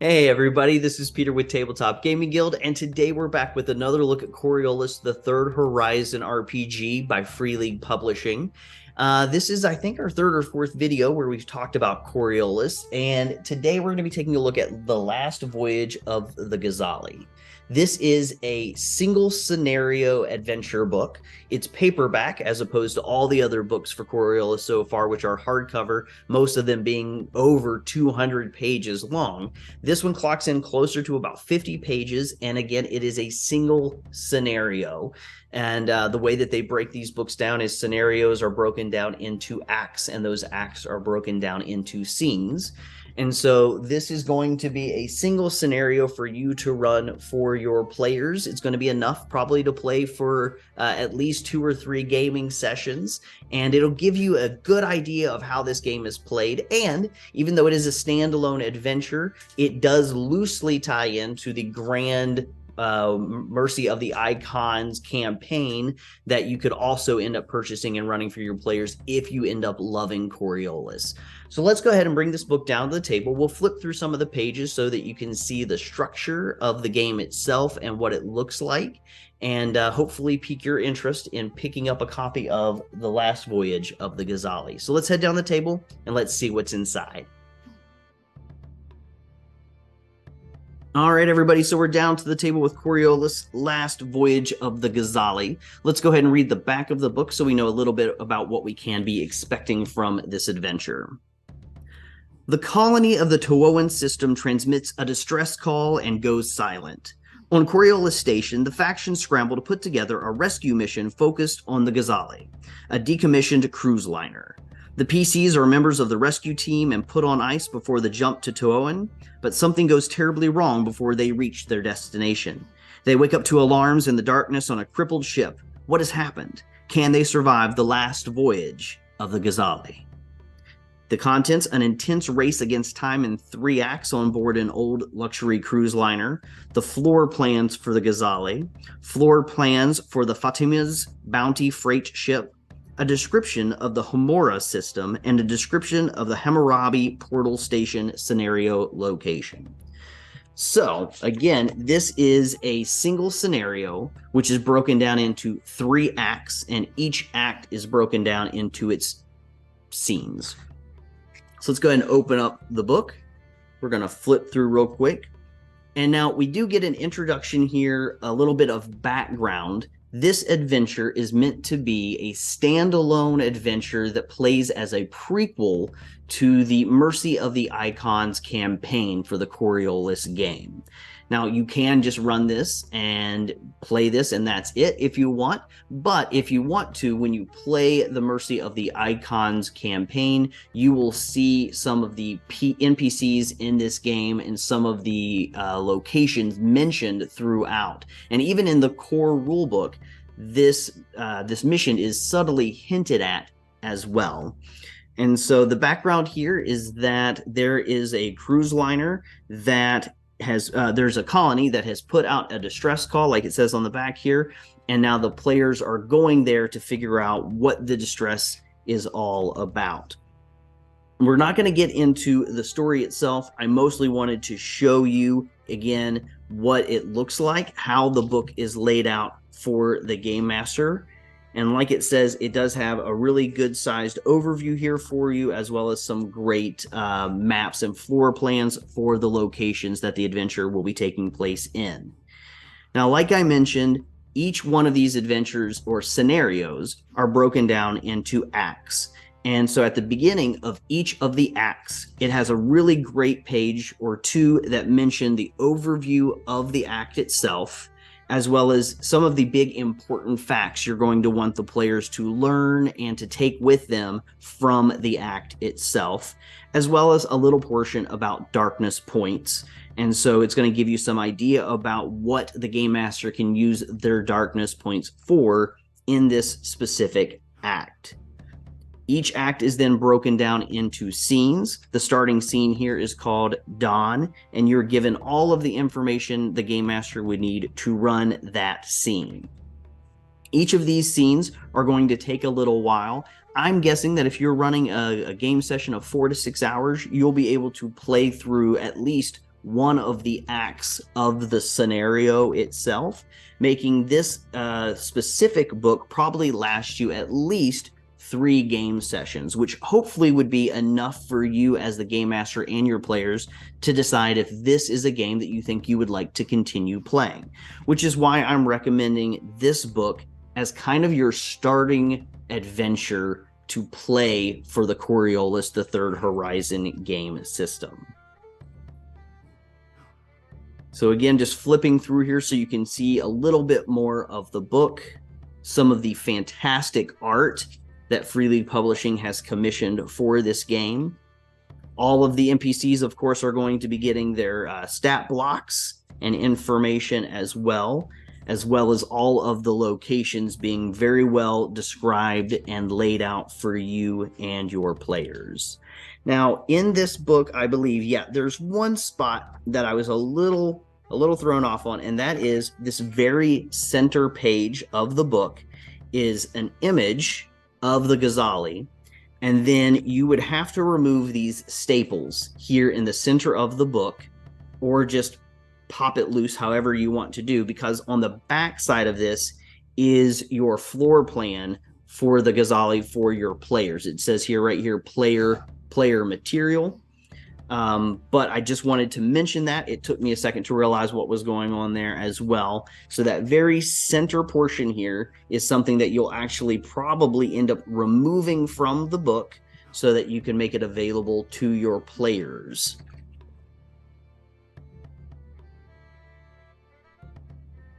Hey everybody, this is Peter with Tabletop Gaming Guild, and today we're back with another look at Coriolis, the Third Horizon RPG by Free League Publishing. This is, I think, our third or fourth video where we've talked about Coriolis, and today we're going to be taking a look at The Last Voyage of the Ghazali. This is a single scenario adventure book. It's paperback as opposed to all the other books for Coriolis so far, which are hardcover, most of them being over 200 pages long. This one clocks in closer to about 50 pages, and again, it is a single scenario. And the way that they break these books down is scenarios are broken down into acts, and those acts are broken down into scenes. And so this is going to be a single scenario for you to run for your players. It's going to be enough probably to play for at least 2 or 3 gaming sessions, and it'll give you a good idea of how this game is played. And even though it is a standalone adventure, it does loosely tie into the grand Mercy of the Icons campaign that you could also end up purchasing and running for your players if you end up loving Coriolis. So let's go ahead and bring this book down to the table. We'll flip through some of the pages so that you can see the structure of the game itself and what it looks like, and hopefully pique your interest in picking up a copy of The Last Voyage of the Ghazali. So let's head down the table and let's see what's inside. All right, everybody, so we're down to the table with Coriolis, Last Voyage of the Ghazali. Let's go ahead and read the back of the book so we know a little bit about what we can be expecting from this adventure. The colony of the Towoan system transmits a distress call and goes silent. On Coriolis Station, the faction scramble to put together a rescue mission focused on the Ghazali, a decommissioned cruise liner. The PCs are members of the rescue team and put on ice before the jump to Towoan, but something goes terribly wrong before they reach their destination. They wake up to alarms in the darkness on a crippled ship. What has happened? Can they survive the last voyage of the Ghazali? The contents: an intense race against time in 3 acts on board an old luxury cruise liner, the floor plans for the Ghazali, floor plans for the Fatima's bounty freight ship, a description of the Homora system, and a description of the Hammurabi portal station scenario location. So, again, this is a single scenario, which is broken down into 3 acts, and each act is broken down into its scenes. So let's go ahead and open up the book. We're going to flip through real quick. And now we do get an introduction here, a little bit of background. This adventure is meant to be a standalone adventure that plays as a prequel to the Mercy of the Icons campaign for the Coriolis game. Now, you can just run this and play this, and that's it if you want. But if you want to, when you play the Mercy of the Icons campaign, you will see some of the NPCs in this game and some of the locations mentioned throughout. And even in the core rulebook, this mission is subtly hinted at as well. And so the background here is that there is a cruise liner that has there's a colony that has put out a distress call, like it says on the back here, and now the players are going there to figure out what the distress is all about. We're not going to get into the story itself. I mostly wanted to show you again what it looks like, how the book is laid out for the game master. And like it says, it does have a really good sized overview here for you, as well as some great maps and floor plans for the locations that the adventure will be taking place in. Now, like I mentioned, each one of these adventures or scenarios are broken down into acts. And so at the beginning of each of the acts, it has a really great page or 2 that mention the overview of the act itself, as well as some of the big important facts you're going to want the players to learn and to take with them from the act itself, as well as a little portion about darkness points. And so it's going to give you some idea about what the game master can use their darkness points for in this specific act. Each act is then broken down into scenes. The starting scene here is called Dawn, and you're given all of the information the Game Master would need to run that scene. Each of these scenes are going to take a little while. I'm guessing that if you're running a game session of 4 to 6 hours, you'll be able to play through at least one of the acts of the scenario itself, making this specific book probably last you at least 3 game sessions, which hopefully would be enough for you as the game master and your players to decide if this is a game that you think you would like to continue playing, which is why I'm recommending this book as kind of your starting adventure to play for the Coriolis, the Third Horizon game system. So again, just flipping through here so you can see a little bit more of the book, some of the fantastic art that Free League Publishing has commissioned for this game. All of the NPCs, of course, are going to be getting their stat blocks and information as well as all of the locations being very well described and laid out for you and your players. Now, in this book, I believe, there's one spot that I was a little thrown off on, and that is this very center page of the book is an image of the Ghazali, and then you would have to remove these staples here in the center of the book, or just pop it loose however you want to do, because on the back side of this is your floor plan for the Ghazali for your players. It says here, right here, player material. But I just wanted to mention that. It took me a second to realize what was going on there as well. So that very center portion here is something that you'll actually probably end up removing from the book so that you can make it available to your players.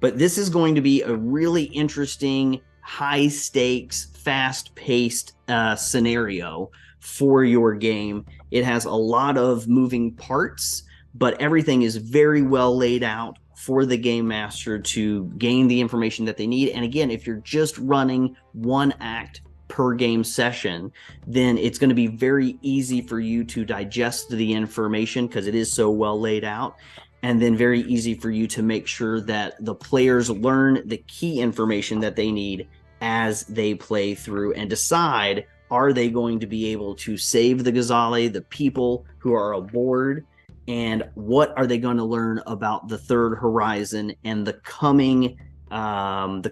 But this is going to be a really interesting, high stakes, fast paced scenario for your game. It has a lot of moving parts, but everything is very well laid out for the game master to gain the information that they need. And again, if you're just running one act per game session, then it's going to be very easy for you to digest the information because it is so well laid out. And then very easy for you to make sure that the players learn the key information that they need as they play through and decide, are they going to be able to save the Ghazali, the people who are aboard, and what are they going to learn about the Third Horizon and the coming and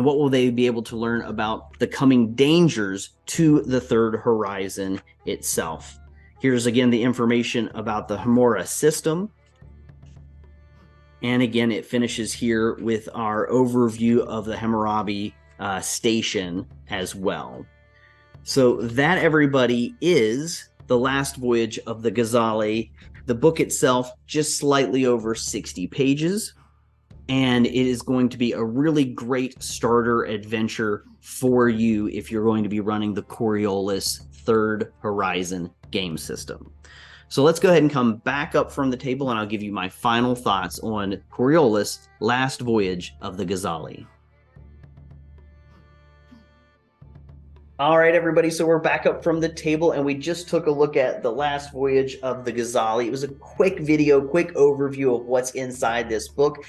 what will they be able to learn about the coming dangers to the Third Horizon itself. Here's again the information about the Hamura system. And again, it finishes here with our overview of the Hammurabi station as well. So that, everybody, is The Last Voyage of the Ghazali. The book itself, just slightly over 60 pages. And it is going to be a really great starter adventure for you if you're going to be running the Coriolis Third Horizon game system. So let's go ahead and come back up from the table, and I'll give you my final thoughts on Coriolis Last Voyage of the Ghazali. All right, everybody, so we're back up from the table, and we just took a look at The Last Voyage of the Ghazali. It was a quick video, quick overview of what's inside this book.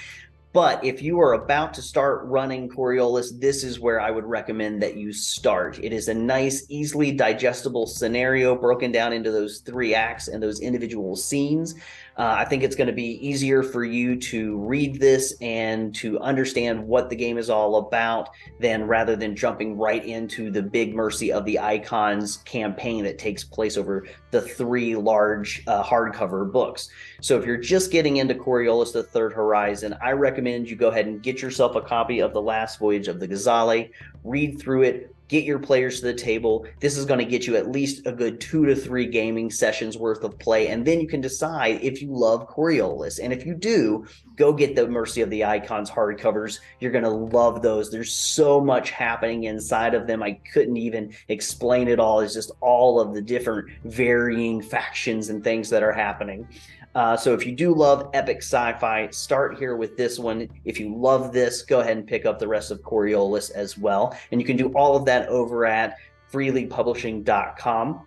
But if you are about to start running Coriolis, this is where I would recommend that you start. It is a nice, easily digestible scenario broken down into those 3 acts and those individual scenes. I think it's going to be easier for you to read this and to understand what the game is all about rather than jumping right into the big Mercy of the Icons campaign that takes place over the 3 large hardcover books. So if you're just getting into Coriolis, the Third Horizon, I recommend you go ahead and get yourself a copy of The Last Voyage of the Ghazali, read through it, get your players to the table. This is going to get you at least a good 2 to 3 gaming sessions worth of play, and then you can decide if you love Coriolis. And if you do, go get the Mercy of the Icons hardcovers. You're going to love those. There's so much happening inside of them. I couldn't even explain it all. It's just all of the different varying factions and things that are happening. So if you do love epic sci-fi, start here with this one. If you love this, go ahead and pick up the rest of Coriolis as well. And you can do all of that over at freeleaguepublishing.com.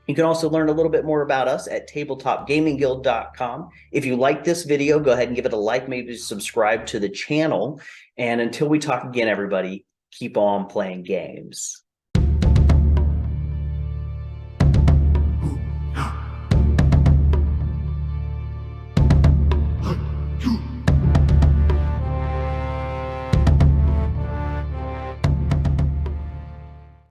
You can also learn a little bit more about us at tabletopgamingguild.com. If you like this video, go ahead and give it a like, maybe subscribe to the channel. And until we talk again, everybody, keep on playing games.